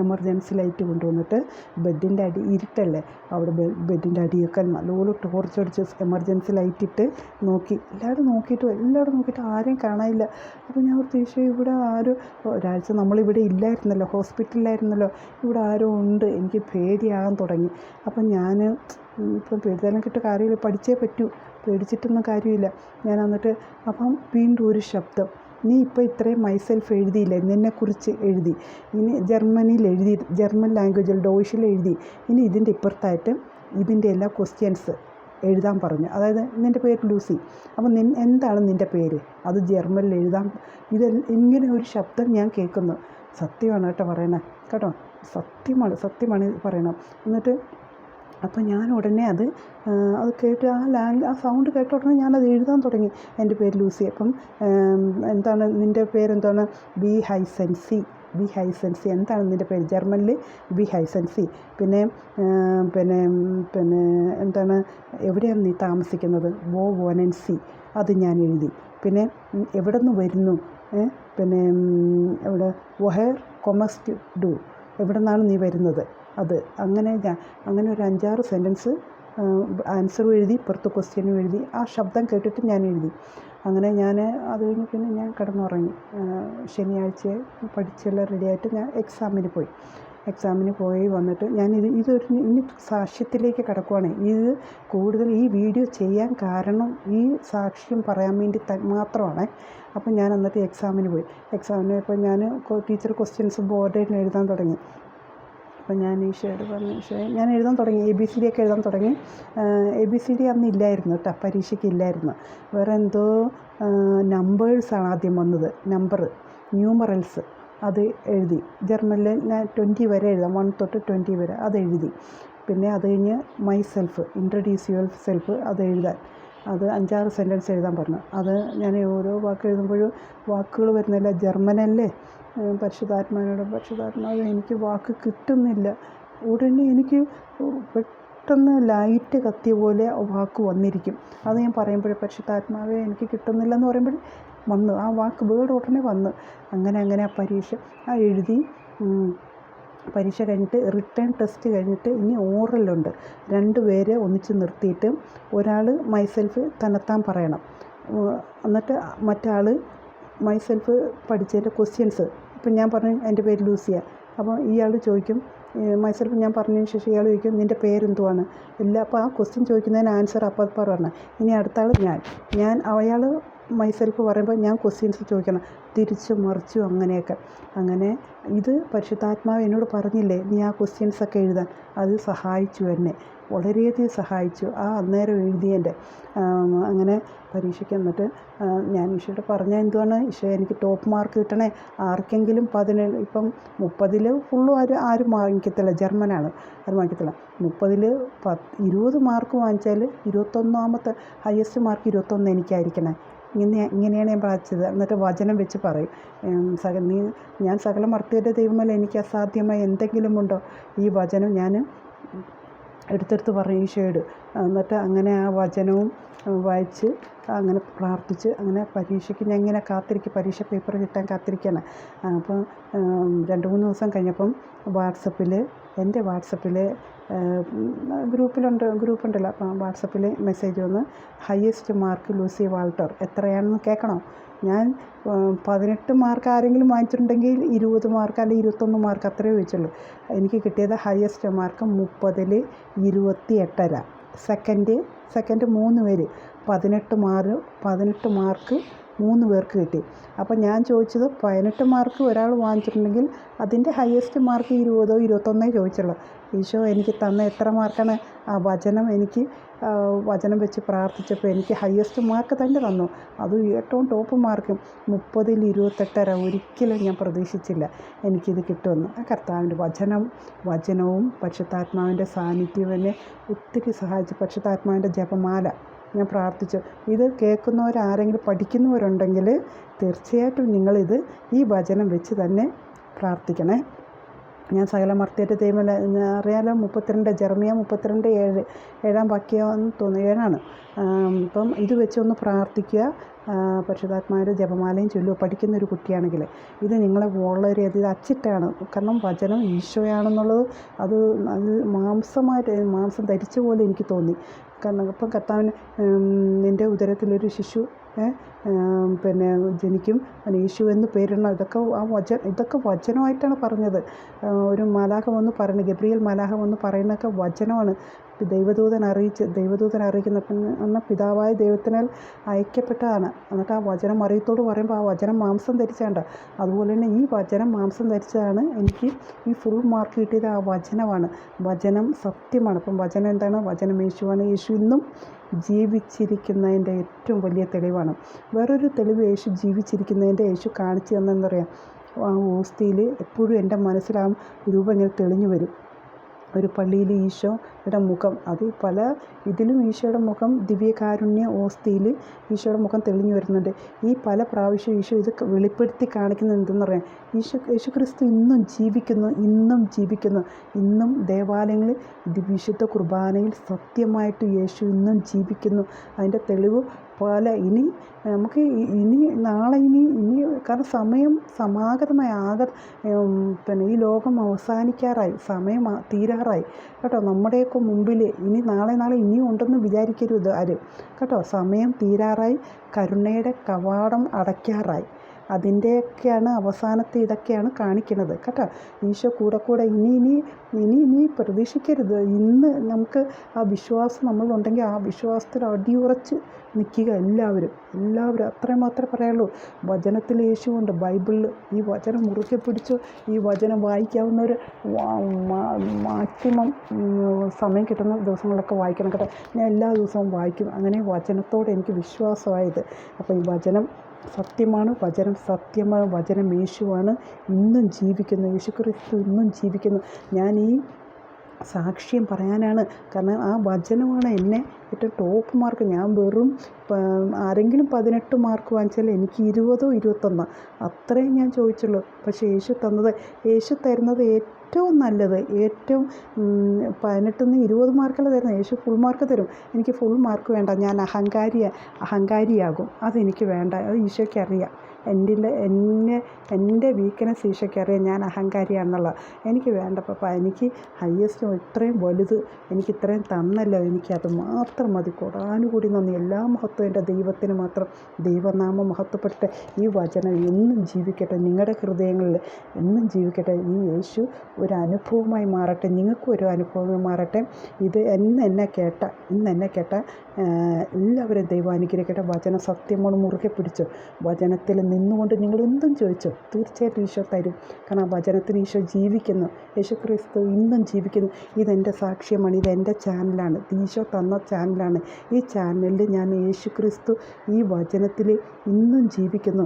എമർജൻസി ലൈറ്റ് കൊണ്ടുവന്നിട്ട് ബെഡിൻ്റെ അടി ഇരുട്ടല്ലേ, അവിടെ ബെഡിൻ്റെ അടിയൊക്കെ നല്ലപോലെ ടോർച്ചടിച്ച് എമർജൻസി ലൈറ്റ് ഇട്ട് നോക്കി. എല്ലാവരും നോക്കിയിട്ട് ആരെയും കാണാനില്ല. അപ്പോൾ ഞാൻ പ്രതീക്ഷ ഇവിടെ ആരും, ഒരാഴ്ച നമ്മളിവിടെ ഇല്ലായിരുന്നല്ലോ, ഹോസ്പിറ്റലിലായിരുന്നല്ലോ, ഇവിടെ ആരോ ഉണ്ട്. എനിക്ക് പേടിയാകാൻ തുടങ്ങി. അപ്പം ഞാൻ ഇപ്പം പേടിച്ചാലും കിട്ടിയ കാര്യമില്ല, പഠിച്ചേ പറ്റൂ, പേടിച്ചിട്ടൊന്നും കാര്യമില്ല. ഞാൻ എന്നിട്ട് അപ്പം വീണ്ടും ഒരു ശബ്ദം, നീ ഇപ്പോൾ ഇത്രയും മൈസെൽഫ് എഴുതിയില്ലേ, നിന്നെക്കുറിച്ച് എഴുതി, ഇനി ജർമ്മനിയിൽ എഴുതി, ജർമ്മൻ ലാംഗ്വേജിൽ ഡോയിഷിൽ എഴുതി, ഇനി ഇതിൻ്റെ ഇപ്പുറത്തായിട്ട് ഇതിൻ്റെ എല്ലാ ക്വസ്റ്റ്യൻസ് എഴുതാൻ പറഞ്ഞു. അതായത് നിൻ്റെ പേര് ലൂസി, അപ്പം എന്താണ് നിൻ്റെ പേര്, അത് ജർമ്മനിൽ എഴുതാൻ. ഇങ്ങനെ ഒരു ശബ്ദം ഞാൻ കേൾക്കുന്നു. സത്യമാണ് കേട്ടോ പറയണേ, കേട്ടോ, സത്യമാണ് പറയണം. എന്നിട്ട് അപ്പം ഞാൻ ഉടനെ അത് കേട്ട് ആ സൗണ്ട് കേട്ട ഉടനെ ഞാനത് എഴുതാൻ തുടങ്ങി. എൻ്റെ പേര് ലൂസി. അപ്പം എന്താണ് നിൻ്റെ പേരെന്താണ്, ബി ഹൈസൻസി, എന്താണ് നിൻ്റെ പേര്, ജർമ്മനിൽ ബി ഹൈസൻസി. പിന്നെ എന്താണ്, എവിടെയാണ് നീ താമസിക്കുന്നത്, വോനൻസി, അത് ഞാൻ എഴുതി. പിന്നെ എവിടെ നിന്ന് വരുന്നു, എവിടെ, വൊഹേർ കൊമസ്റ്റ് ഡു, എവിടെ നിന്നാണ് നീ വരുന്നത്, അത്. അങ്ങനെ ഒരു 5-6 സെൻറ്റൻസ് ആൻസറും എഴുതി, പുറത്ത് ക്വസ്റ്റ്യനും എഴുതി. ആ ശബ്ദം കേട്ടിട്ട് ഞാൻ എഴുതി. അങ്ങനെ ഞാൻ അത് കഴിഞ്ഞ് പിന്നെ ഞാൻ കിടന്നുറങ്ങി. ശനിയാഴ്ച പഠിച്ചെല്ലാം റെഡിയായിട്ട് ഞാൻ എക്സാമിന് പോയി വന്നിട്ട് ഞാൻ ഇനി സാക്ഷ്യത്തിലേക്ക് കടക്കുവാണ്. ഇത് കൂടുതൽ ഈ വീഡിയോ ചെയ്യാൻ കാരണം ഈ സാക്ഷ്യം പറയാൻ വേണ്ടി മാത്രമാണ്. അപ്പം ഞാൻ എന്നിട്ട് എക്സാമിന് പോയി. ഇപ്പോൾ ഞാൻ ടീച്ചർ ക്വസ്റ്റ്യൻസ് ബോർഡിൽ എഴുതാൻ തുടങ്ങി. അപ്പം ഞാൻ ഈശോയോട് പറഞ്ഞു, ഞാൻ എഴുതാൻ തുടങ്ങി, ABCD ഒക്കെ എഴുതാൻ തുടങ്ങി. ABCD അന്ന് ഇല്ലായിരുന്നു കേട്ടോ, പരീക്ഷയ്ക്ക് ഇല്ലായിരുന്നു. വേറെ എന്തോ നമ്പേഴ്സാണ് ആദ്യം വന്നത്, ന്യൂമറൽസ്, അത് എഴുതി. ജർമ്മനിൽ ഞാൻ 20 വരെ എഴുതാം, 1 തൊട്ട് 20 വരെ അത് എഴുതി. പിന്നെ അത് കഴിഞ്ഞ് my self, introduce your self, അത് എഴുതാൻ, അത് 5-6 സെൻറ്റൻസ് എഴുതാൻ പറഞ്ഞു. അത് ഞാൻ ഓരോ വാക്ക് എഴുതുമ്പോഴും വാക്കുകൾ വരുന്നില്ല, ജർമ്മനല്ലേ. പരിശുദ്ധാത്മാവ് എനിക്ക് വാക്ക് കിട്ടുന്നില്ല. ഉടനെ എനിക്ക് പെട്ടെന്ന് ലൈറ്റ് കത്തിയ പോലെ വാക്ക് വന്നിരിക്കും. അത് ഞാൻ പറയുമ്പോഴേ പരിശുദ്ധാത്മാവെ എനിക്ക് കിട്ടുന്നില്ലെന്ന് പറയുമ്പോഴേ വന്നു ആ വാക്ക്, വേർഡ് ഉടനെ വന്നു. അങ്ങനെ ആ പരീക്ഷ എഴുതി. പരീക്ഷ കഴിഞ്ഞിട്ട് റിട്ടേൺ ടെസ്റ്റ് കഴിഞ്ഞിട്ട് ഇനി ഓറലുണ്ട്. 2 പേരെ ഒന്നിച്ച് നിർത്തിയിട്ട് ഒരാൾ മൈസെൽഫ് തന്നെത്താൻ പറയണം. എന്നിട്ട് മറ്റാൾ മൈസെൽഫ് പഠിച്ചതിൻ്റെ ക്വസ്റ്റ്യൻസ്, ഇപ്പം ഞാൻ പറഞ്ഞു എൻ്റെ പേര് ലൂസിയ, അപ്പോൾ ഇയാൾ ചോദിക്കും മൈസെൽഫ് ഞാൻ പറഞ്ഞതിന് ശേഷം ഇയാൾ ചോദിക്കും നിൻ്റെ പേരെന്തുവാണ്, അപ്പോൾ ആ ക്വസ്റ്റ്യൻ ചോദിക്കുന്നതിന് ആൻസർ അപ്പം പറഞ്ഞു. ഇനി അടുത്ത ആൾ ഞാൻ അയാൾ മൈസെൽഫ് പറയുമ്പോൾ ഞാൻ ക്വസ്റ്റ്യൻസ് ചോദിക്കണം, തിരിച്ചും മറിച്ചും അങ്ങനെയൊക്കെ. അങ്ങനെ ഇത് പരിശുദ്ധാത്മാവ് എന്നോട് പറഞ്ഞില്ലേ നീ ആ ക്വസ്റ്റ്യൻസൊക്കെ എഴുതാൻ, അത് സഹായിച്ചു എന്നെ, വളരെയധികം സഹായിച്ചു ആ അന്നേരം എഴുതിയതിൻ്റെ. അങ്ങനെ പരീക്ഷയ്ക്ക് എന്നിട്ട് ഞാൻ ഈശോയോട് പറഞ്ഞാൽ എന്തുവാണ്, ഈശോ എനിക്ക് ടോപ്പ് മാർക്ക് കിട്ടണേ. ആർക്കെങ്കിലും 17, ഇപ്പം 30 ഫുള്ളും ആരും വാങ്ങിക്കത്തില്ല, ജർമ്മനാണ്, ആരും വാങ്ങിക്കത്തില്ല. 30 20 മാർക്ക് വാങ്ങിച്ചാൽ 21ാമത്തെ ഹയസ്റ്റ് മാർക്ക് 21 എനിക്കായിരിക്കണേ. ഇങ്ങനെയാണ് ഞാൻ പ്രാർത്ഥിച്ചത്. എന്നിട്ട് വചനം വെച്ച് പറയും, ഞാൻ സകല മർത്യരുടെ ദൈവമല്ല, എനിക്ക് അസാധ്യമായി എന്തെങ്കിലും ഉണ്ടോ. ഈ വചനം ഞാൻ എടുത്തെടുത്ത് പറയും ഈശോയോട്, എന്നിട്ട് അങ്ങനെ ആ വചനവും വായിച്ച് അങ്ങനെ പ്രാർത്ഥിച്ച് അങ്ങനെ പരീക്ഷയ്ക്ക് ഞാൻ ഇങ്ങനെ കാത്തിരിക്കും, പരീക്ഷ പേപ്പർ കിട്ടാൻ കാത്തിരിക്കുകയാണ്. അപ്പം 2-3 ദിവസം കഴിഞ്ഞപ്പം എൻ്റെ വാട്സപ്പിൽ ഗ്രൂപ്പുണ്ടല്ലോ, അപ്പം വാട്സപ്പിൽ മെസ്സേജ് വന്ന് ഹയസ്റ്റ് മാർക്ക് ലൂസി വാൾട്ടർ എത്രയാണെന്ന് കേൾക്കണോ? ഞാൻ 18 മാർക്ക് ആരെങ്കിലും വാങ്ങിച്ചിട്ടുണ്ടെങ്കിൽ 20 മാർക്ക് അല്ലെങ്കിൽ 21 മാർക്ക് അത്രയേ ചോദിച്ചുള്ളൂ. എനിക്ക് കിട്ടിയത് ഹയസ്റ്റ് മാർക്ക് 30-ൽ 28.5. സെക്കൻഡ് 3 പേര് 18 മാർക്ക് 3 പേർക്ക് കിട്ടി. അപ്പം ഞാൻ ചോദിച്ചത് 18 മാർക്ക് ഒരാൾ വാങ്ങിച്ചിട്ടുണ്ടെങ്കിൽ അതിൻ്റെ ഹയസ്റ്റ് മാർക്ക് 20-ഓ 21-ഓ ചോദിച്ചുള്ളൂ. ഈശോ എനിക്ക് തന്ന എത്ര മാർക്കാണ്? ആ വചനം വെച്ച് പ്രാർത്ഥിച്ചപ്പോൾ എനിക്ക് ഹയസ്റ്റ് മാർക്ക് തന്നെ തന്നു. അത് ഏറ്റവും ടോപ്പ് മാർക്ക് 30-ൽ 28.5. ഒരിക്കലും ഞാൻ പ്രതീക്ഷിച്ചില്ല എനിക്കിത് കിട്ടുമെന്ന്. ആ കർത്താവിൻ്റെ വചനവും പരിശുദ്ധാത്മാവിൻ്റെ സാന്നിധ്യവും എന്നെ ഒത്തിരി സഹായിച്ചു. പരിശുദ്ധാത്മാവിൻ്റെ ജപമാല ഞാൻ പ്രാർത്ഥിച്ചു. ഇത് കേൾക്കുന്നവരാരെങ്കിലും പഠിക്കുന്നവരുണ്ടെങ്കിൽ തീർച്ചയായിട്ടും ഈ വചനം വെച്ച് തന്നെ പ്രാർത്ഥിക്കണേ. ഞാൻ സകല മർത്യരുടെ ദൈവമല്ല അറിയാലോ, 32 7 വാക്യമെന്ന് തോന്നുന്നു, 7ആണ്. ഇപ്പം ഇത് വെച്ചൊന്ന് പ്രാർത്ഥിക്കുക. പരിശുദ്ധാത്മാവിൻ്റെ ജപമാലയും ചൊല്ലുക പഠിക്കുന്നൊരു കുട്ടിയാണെങ്കിൽ. ഇത് നിങ്ങളെ വളരെയധികം അച്ചിട്ടാണ്. കാരണം വചനം ഈശോയാണെന്നുള്ളത് അത് മാംസം ധരിച്ച പോലെ എനിക്ക് തോന്നി. കാരണം ഇപ്പം കർത്താവിന് നിൻ്റെ ഉദരത്തിലൊരു ശിശു ജനിക്കും, യേശു എന്ന് പേരിടണം. ഇതൊക്കെ വചനമായിട്ടാണ് പറഞ്ഞത്. ഒരു മാലാഖ വന്ന് പറയുന്നത്, ഗബ്രിയേൽ മാലാഖ വന്ന് പറയുന്നതൊക്കെ വചനമാണ്. ദൈവദൂതൻ അറിയിക്കുന്ന പിതാവായ ദൈവത്തിനാൽ അയക്കപ്പെട്ടതാണ്. എന്നിട്ട് ആ വചനം മറിയത്തോട് പറയുമ്പോൾ ആ വചനം മാംസം ധരിച്ചാണ്ട്. അതുപോലെ തന്നെ ഈ വചനം മാംസം ധരിച്ചതാണ്. എനിക്ക് ഈ ഫുൾ മാർക്ക് കിട്ടിയത് ആ വചനമാണ്. വചനം സത്യമാണ്. അപ്പം വചനം എന്താണ്? വചനം യേശുവാണ്. യേശു ഇന്നും ജീവിച്ചിരിക്കുന്നതിൻ്റെ ഏറ്റവും വലിയ തെളിവാണ്. വേറൊരു തെളിവ് യേശു ജീവിച്ചിരിക്കുന്നതിൻ്റെ യേശു കാണിച്ചു തന്നെന്ന് പറയാം. ആ ഓസ്തിയിൽ എപ്പോഴും എൻ്റെ മനസ്സിൽ ആ രൂപം ഇങ്ങനെ തെളിഞ്ഞു വരും. ഒരു പള്ളിയിൽ ഈശോയുടെ മുഖം, അത് ഇതിലും ഈശോയുടെ മുഖം ദിവ്യകാരുണ്യ ഓസ്തിയിൽ ഈശോയുടെ മുഖം തെളിഞ്ഞു വരുന്നുണ്ട്. ഈ പല പ്രാവശ്യം ഈശോ ഇത് വെളിപ്പെടുത്തി കാണിക്കുന്നത് എന്തെന്ന് പറയാം, യേശു ക്രിസ്തു ഇന്നും ജീവിക്കുന്നു. ഇന്നും ദേവാലയങ്ങളിൽ വിശുദ്ധ കുർബാനയിൽ സത്യമായിട്ട് യേശു ഇന്നും ജീവിക്കുന്നു. അതിൻ്റെ തെളിവ് ഇനി നമുക്ക് നാളെ കാരണം സമയം സമാഗതമായി ഈ ലോകം അവസാനിക്കാറായി, സമയം തീരാറായി കേട്ടോ. നമ്മുടെയൊക്കെ മുമ്പിൽ നാളെ ഇനിയും ഉണ്ടെന്ന് വിചാരിക്കരുത് ആരും കേട്ടോ. സമയം തീരാറായി, കരുണയുടെ കവാടം അടയ്ക്കാറായി. അതിൻ്റെയൊക്കെയാണ് അവസാനത്തെ ഇതൊക്കെയാണ് കാണിക്കുന്നത് കേട്ടോ. ഈശോ കൂടെ ഇനി പ്രതീക്ഷിക്കരുത്. ഇന്ന് നമുക്ക് ആ വിശ്വാസം നമ്മളുണ്ടെങ്കിൽ ആ വിശ്വാസത്തിൽ അടിയുറച്ച് നിൽക്കുക എല്ലാവരും. അത്രയും മാത്രമേ പറയുള്ളൂ. വചനത്തിൽ യേശുവുണ്ട്, ബൈബിളിൽ. ഈ വചനം മുറുകെ പിടിച്ചു. ഈ വചനം വായിക്കാവുന്നവർ മാക്സിമം സമയം കിട്ടുന്ന ദിവസങ്ങളിലൊക്കെ വായിക്കണം കേട്ടോ. ഞാൻ എല്ലാ ദിവസവും വായിക്കും. അങ്ങനെ വചനത്തോടെ എനിക്ക് വിശ്വാസമായത്. അപ്പോൾ ഈ വചനം സത്യമാണ്, വചനം യേശുവാണ്, ഇന്നും ജീവിക്കുന്നു. യേശു ക്രിസ്തു ഇന്നും ജീവിക്കുന്നു. ഞാൻ ഈ സാക്ഷ്യം പറയാനാണ്. കാരണം ആ വചനമാണ് എന്നെ ഏറ്റവും ടോപ്പ് മാർക്ക്. ഞാൻ വെറും ആരെങ്കിലും 18 മാർക്ക് വാങ്ങിച്ചാൽ എനിക്ക് 20-ഓ 21-ഓ അത്രയും ഞാൻ ചോദിച്ചുള്ളൂ. പക്ഷേ യേശു തരുന്നത് ഏറ്റവും നല്ലത്, ഏറ്റവും 18-ന് 20 മാർക്കല്ല തരുന്നത്. യേശു ഫുൾ മാർക്ക് തരും. എനിക്ക് ഫുൾ മാർക്ക് വേണ്ട, ഞാൻ അഹങ്കാരിയാകും. അതെനിക്ക് വേണ്ട. അത് ഈശോയ്ക്ക് അറിയാം. എൻ്റെ വീക്ക്നെസ് ഈശോയ്ക്ക് അറിയാം, ഞാൻ അഹങ്കാരിയാണെന്നുള്ള. എനിക്ക് വേണ്ട പപ്പ, എനിക്ക് ഹയ്യസ്റ്റ് ഇത്രയും വലുത് എനിക്ക് ഇത്രയും തന്നല്ലോ, എനിക്കത് മാത്രം മതി. കൊടാനുകൂടി നന്ദി. എല്ലാ മഹത്വം എൻ്റെ ദൈവത്തിന് മാത്രം. ദൈവനാമം മഹത്വപ്പെട്ട് ഈ വചനം എന്നും ജീവിക്കട്ടെ, നിങ്ങളുടെ ഹൃദയങ്ങളിൽ എന്നും ജീവിക്കട്ടെ. ഈ യേശു ഒരു അനുഭവമായി മാറട്ടെ, നിങ്ങൾക്കും ഒരു അനുഭവമായി മാറട്ടെ. ഇത് ഇന്ന് എന്നെ കേട്ട എല്ലാവരും ദൈവം അനുഗ്രഹിക്കട്ടെ. വചനം സത്യമാണ്, മുറുകെ പിടിച്ചു. വചനത്തിൽ നിന്നുകൊണ്ട് നിങ്ങൾ എന്തും ചോദിച്ചോ, തീർച്ചയായിട്ടും ഈശോ തരും. കാരണം ആ വചനത്തിന് ഈശോ ജീവിക്കുന്നു. യേശു ക്രിസ്തു ഇന്നും ജീവിക്കുന്നു. ഇതെൻ്റെ സാക്ഷ്യമാണ്. ഇതെൻ്റെ ചാനലാണ്, ഈശോ തന്ന ചാനലാണ്. ഈ ചാനലിൽ ഞാൻ യേശു ക്രിസ്തു ഈ വചനത്തിൽ ഇന്നും ജീവിക്കുന്നു.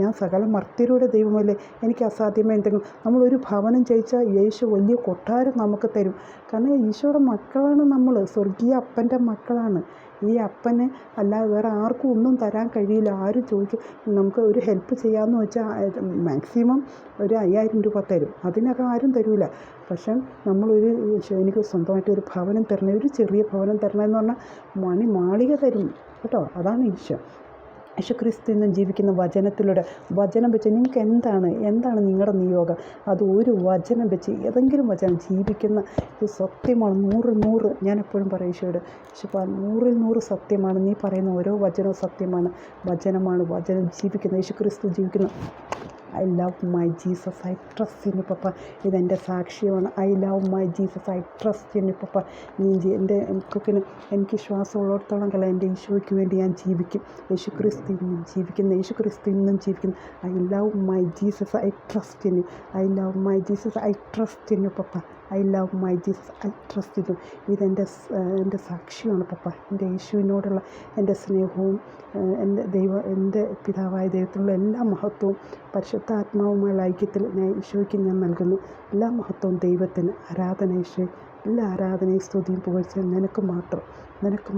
ഞാൻ സകല മർത്യരുടെ ദൈവമല്ലേ, എനിക്ക് അസാധ്യമായി എന്തെങ്കിലും. നമ്മളൊരു ഭവനം ജയിച്ചാൽ യേശു വലിയ കൊട്ടാരം നമുക്ക് തരും. കാരണം ഈശോയുടെ മക്കളാണ് നമ്മൾ, സ്വർഗീയ അപ്പൻ്റെ മക്കളാണ്. ഈ അപ്പന് അല്ലാതെ വേറെ ആർക്കും ഒന്നും തരാൻ കഴിയില്ല. ആരും ചോദിക്കും, നമുക്ക് ഒരു ഹെൽപ്പ് ചെയ്യാമെന്ന് വെച്ചാൽ മാക്സിമം ഒരു 5000 രൂപ തരും, അതിനൊക്കെ ആരും തരില്ല. പക്ഷെ നമ്മളൊരു എനിക്ക് സ്വന്തമായിട്ട് ഒരു ഭവനം തരണേ, ഒരു ചെറിയ ഭവനം തരണമെന്ന് പറഞ്ഞാൽ മാളിക തരും കേട്ടോ. അതാണ് ഈശോ. യേശുക്രിസ്തു ഇന്നും ജീവിക്കുന്ന വചനത്തിലൂടെ, വചനം വെച്ച് നിങ്ങൾക്ക് എന്താണ് നിങ്ങളുടെ നിയോഗം, അത് ഒരു വചനം വെച്ച്, ഏതെങ്കിലും വചനം ജീവിക്കുന്ന ഇത് സത്യമാണ്. 100 ഞാൻ എപ്പോഴും പറയും ഈശോയോട്, ഈശോ 100 സത്യമാണ്, നീ പറയുന്ന ഓരോ വചനവും സത്യമാണ്, വചനം ജീവിക്കുന്ന യേശുക്രിസ്തു ജീവിക്കുന്ന. I love my Jesus, I trust in you papa. ഇതെൻ്റെ സാക്ഷ്യമാണ്. I love my Jesus, I trust in you papa. എനിക്ക് ശ്വാസമുള്ളിടത്തോളം കാലം എൻ്റെ ഈശോയ്ക്ക് വേണ്ടി ഞാൻ ജീവിക്കും. യേശുക്രിസ്തു ഇന്നും ജീവിക്കുന്നു. I love my Jesus, I trust in you. I love my Jesus, I trust in you പപ്പ. I love my Jesus, I trust in you. എൻ്റെ സാക്ഷ്യമാണ് പപ്പ. എൻ്റെ യേശുവിനോടുള്ള എൻ്റെ സ്നേഹവും എൻ്റെ പിതാവായ ദൈവത്തിലുള്ള എല്ലാ മഹത്വവും പരിശുദ്ധാത്മാവുമായുള്ള ഐക്യത്തിൽ ഈശോയ്ക്ക് ഞാൻ നൽകുന്നു. എല്ലാ മഹത്വവും ദൈവത്തിന്. ആരാധന ഈശോയെ, എല്ലാ ആരാധനയും സ്തുതിയും പുകഴ്ചയും നിനക്ക് മാത്രം.